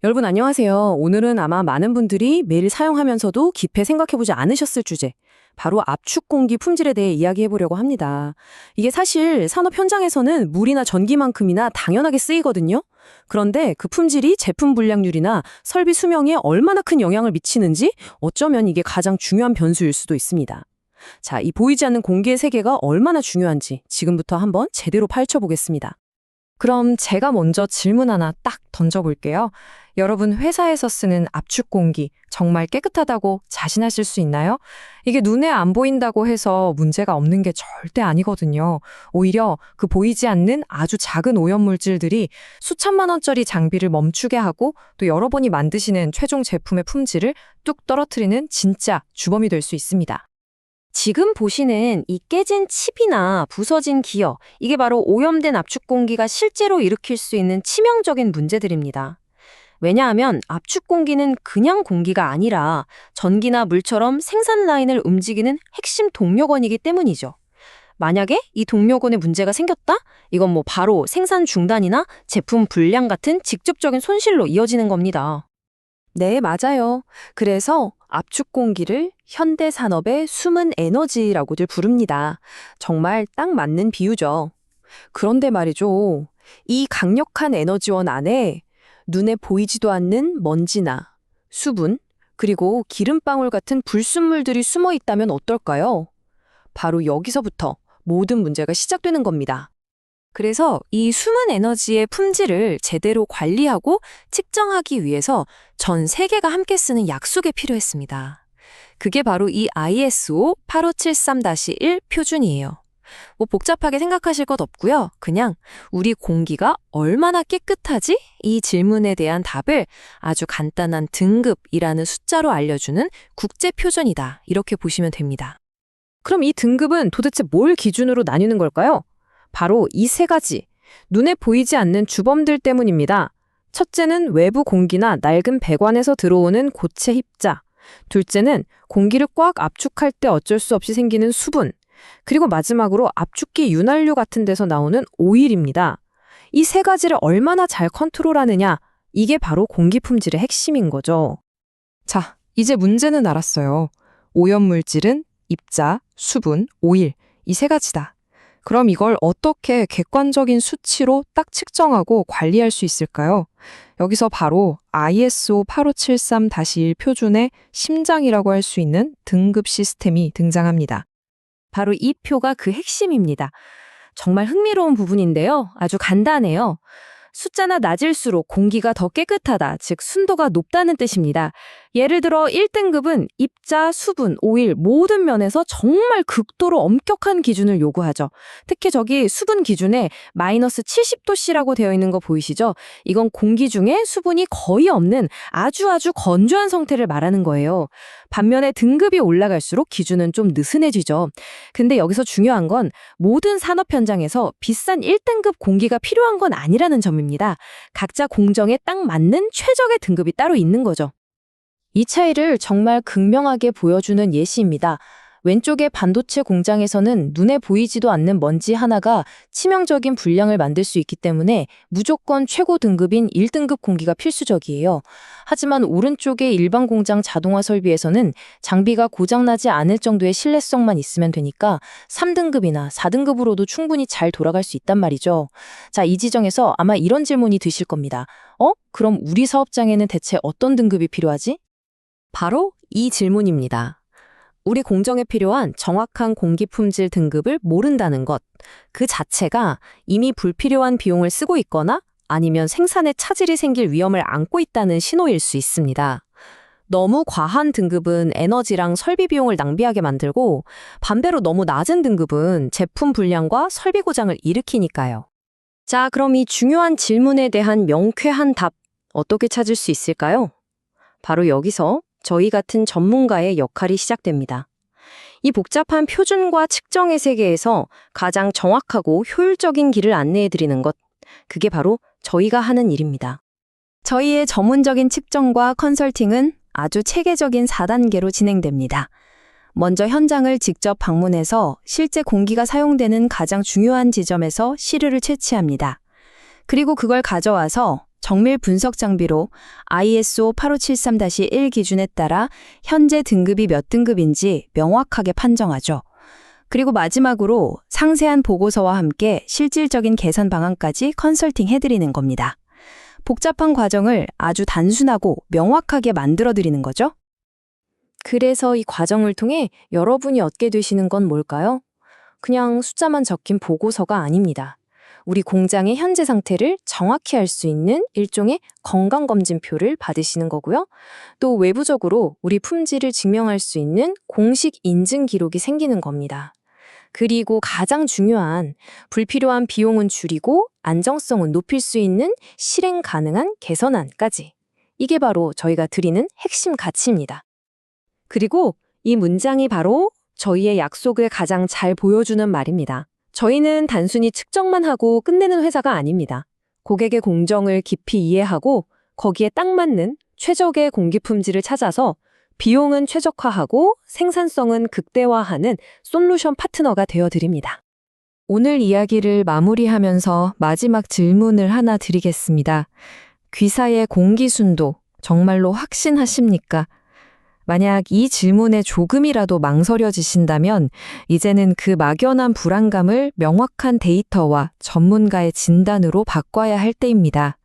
여러분 안녕하세요. 오늘은 아마 많은 분들이 매일 사용하면서도 깊이 생각해보지 않으셨을 주제, 바로 압축 공기 품질에 대해 이야기해보려고 합니다. 이게 사실 산업 현장에서는 물이나 전기만큼이나 당연하게 쓰이거든요. 그런데 그 품질이 제품 불량률이나 설비 수명에 얼마나 큰 영향을 미치는지 어쩌면 이게 가장 중요한 변수일 수도 있습니다. 자, 이 보이지 않는 공기의 세계가 얼마나 중요한지 지금부터 한번 제대로 파헤쳐보겠습니다. 그럼 제가 먼저 질문 하나 딱 던져볼게요. 여러분 회사에서 쓰는 압축 공기 정말 깨끗하다고 자신하실 수 있나요? 이게 눈에 안 보인다고 해서 문제가 없는 게 절대 아니거든요. 오히려 그 보이지 않는 아주 작은 오염물질들이 수천만 원짜리 장비를 멈추게 하고 또 여러분이 만드시는 최종 제품의 품질을 뚝 떨어뜨리는 진짜 주범이 될 수 있습니다. 지금 보시는 이 깨진 칩이나 부서진 기어, 이게 바로 오염된 압축 공기가 실제로 일으킬 수 있는 치명적인 문제들입니다. 왜냐하면 압축 공기는 그냥 공기가 아니라 전기나 물처럼 생산 라인을 움직이는 핵심 동력원이기 때문이죠. 만약에 이 동력원에 문제가 생겼다? 이건 바로 생산 중단이나 제품 불량 같은 직접적인 손실로 이어지는 겁니다. 네, 맞아요. 그래서 압축 공기를 현대 산업의 숨은 에너지라고들 부릅니다. 정말 딱 맞는 비유죠. 그런데 말이죠. 이 강력한 에너지원 안에 눈에 보이지도 않는 먼지나 수분, 그리고 기름방울 같은 불순물들이 숨어 있다면 어떨까요? 바로 여기서부터 모든 문제가 시작되는 겁니다. 그래서 이 숨은 에너지의 품질을 제대로 관리하고 측정하기 위해서 전 세계가 함께 쓰는 약속이 필요했습니다. 그게 바로 이 ISO 8573-1 표준이에요. 복잡하게 생각하실 것 없고요. 그냥 우리 공기가 얼마나 깨끗하지? 이 질문에 대한 답을 아주 간단한 등급이라는 숫자로 알려주는 국제 표준이다. 이렇게 보시면 됩니다. 그럼 이 등급은 도대체 뭘 기준으로 나뉘는 걸까요? 바로 이 세 가지, 눈에 보이지 않는 주범들 때문입니다. 첫째는 외부 공기나 낡은 배관에서 들어오는 고체 입자. 둘째는 공기를 꽉 압축할 때 어쩔 수 없이 생기는 수분. 그리고 마지막으로 압축기 윤활유 같은 데서 나오는 오일입니다. 이 세 가지를 얼마나 잘 컨트롤하느냐, 이게 바로 공기 품질의 핵심인 거죠. 자, 이제 문제는 알았어요. 오염물질은 입자, 수분, 오일, 이 세 가지다. 그럼 이걸 어떻게 객관적인 수치로 딱 측정하고 관리할 수 있을까요? 여기서 바로 ISO 8573-1 표준의 심장이라고 할 수 있는 등급 시스템이 등장합니다. 바로 이 표가 그 핵심입니다. 정말 흥미로운 부분인데요. 아주 간단해요. 숫자나 낮을수록 공기가 더 깨끗하다, 즉 순도가 높다는 뜻입니다. 예를 들어 1등급은 입자, 수분, 오일 모든 면에서 정말 극도로 엄격한 기준을 요구하죠. 특히 저기 수분 기준에 마이너스 70도씨라고 되어 있는 거 보이시죠? 이건 공기 중에 수분이 거의 없는 아주 건조한 상태를 말하는 거예요. 반면에 등급이 올라갈수록 기준은 좀 느슨해지죠. 근데 여기서 중요한 건 모든 산업 현장에서 비싼 1등급 공기가 필요한 건 아니라는 점입니다. 각자 공정에 딱 맞는 최적의 등급이 따로 있는 거죠. 이 차이를 정말 극명하게 보여주는 예시입니다. 왼쪽의 반도체 공장에서는 눈에 보이지도 않는 먼지 하나가 치명적인 불량을 만들 수 있기 때문에 무조건 최고 등급인 1등급 공기가 필수적이에요. 하지만 오른쪽의 일반 공장 자동화 설비에서는 장비가 고장나지 않을 정도의 신뢰성만 있으면 되니까 3등급이나 4등급으로도 충분히 잘 돌아갈 수 있단 말이죠. 자, 이 지점에서 아마 이런 질문이 드실 겁니다. 그럼 우리 사업장에는 대체 어떤 등급이 필요하지? 바로 이 질문입니다. 우리 공정에 필요한 정확한 공기 품질 등급을 모른다는 것, 그 자체가 이미 불필요한 비용을 쓰고 있거나 아니면 생산에 차질이 생길 위험을 안고 있다는 신호일 수 있습니다. 너무 과한 등급은 에너지랑 설비 비용을 낭비하게 만들고 반대로 너무 낮은 등급은 제품 불량과 설비 고장을 일으키니까요. 자, 그럼 이 중요한 질문에 대한 명쾌한 답 어떻게 찾을 수 있을까요? 바로 여기서 저희 같은 전문가의 역할이 시작됩니다. 이 복잡한 표준과 측정의 세계에서 가장 정확하고 효율적인 길을 안내해드리는 것, 그게 바로 저희가 하는 일입니다. 저희의 전문적인 측정과 컨설팅은 아주 체계적인 4단계로 진행됩니다. 먼저 현장을 직접 방문해서 실제 공기가 사용되는 가장 중요한 지점에서 시료를 채취합니다. 그리고 그걸 가져와서 정밀 분석 장비로 ISO 8573-1 기준에 따라 현재 등급이 몇 등급인지 명확하게 판정하죠. 그리고 마지막으로 상세한 보고서와 함께 실질적인 개선 방안까지 컨설팅 해드리는 겁니다. 복잡한 과정을 아주 단순하고 명확하게 만들어드리는 거죠. 그래서 이 과정을 통해 여러분이 얻게 되시는 건 뭘까요? 그냥 숫자만 적힌 보고서가 아닙니다. 우리 공장의 현재 상태를 정확히 알 수 있는 일종의 건강검진표를 받으시는 거고요. 또 외부적으로 우리 품질을 증명할 수 있는 공식 인증 기록이 생기는 겁니다. 그리고 가장 중요한 불필요한 비용은 줄이고 안정성은 높일 수 있는 실행 가능한 개선안까지. 이게 바로 저희가 드리는 핵심 가치입니다. 그리고 이 문장이 바로 저희의 약속을 가장 잘 보여주는 말입니다. 저희는 단순히 측정만 하고 끝내는 회사가 아닙니다. 고객의 공정을 깊이 이해하고 거기에 딱 맞는 최적의 공기 품질을 찾아서 비용은 최적화하고 생산성은 극대화하는 솔루션 파트너가 되어드립니다. 오늘 이야기를 마무리하면서 마지막 질문을 하나 드리겠습니다. 귀사의 공기 순도 정말로 확신하십니까? 만약 이 질문에 조금이라도 망설여지신다면 이제는 그 막연한 불안감을 명확한 데이터와 전문가의 진단으로 바꿔야 할 때입니다.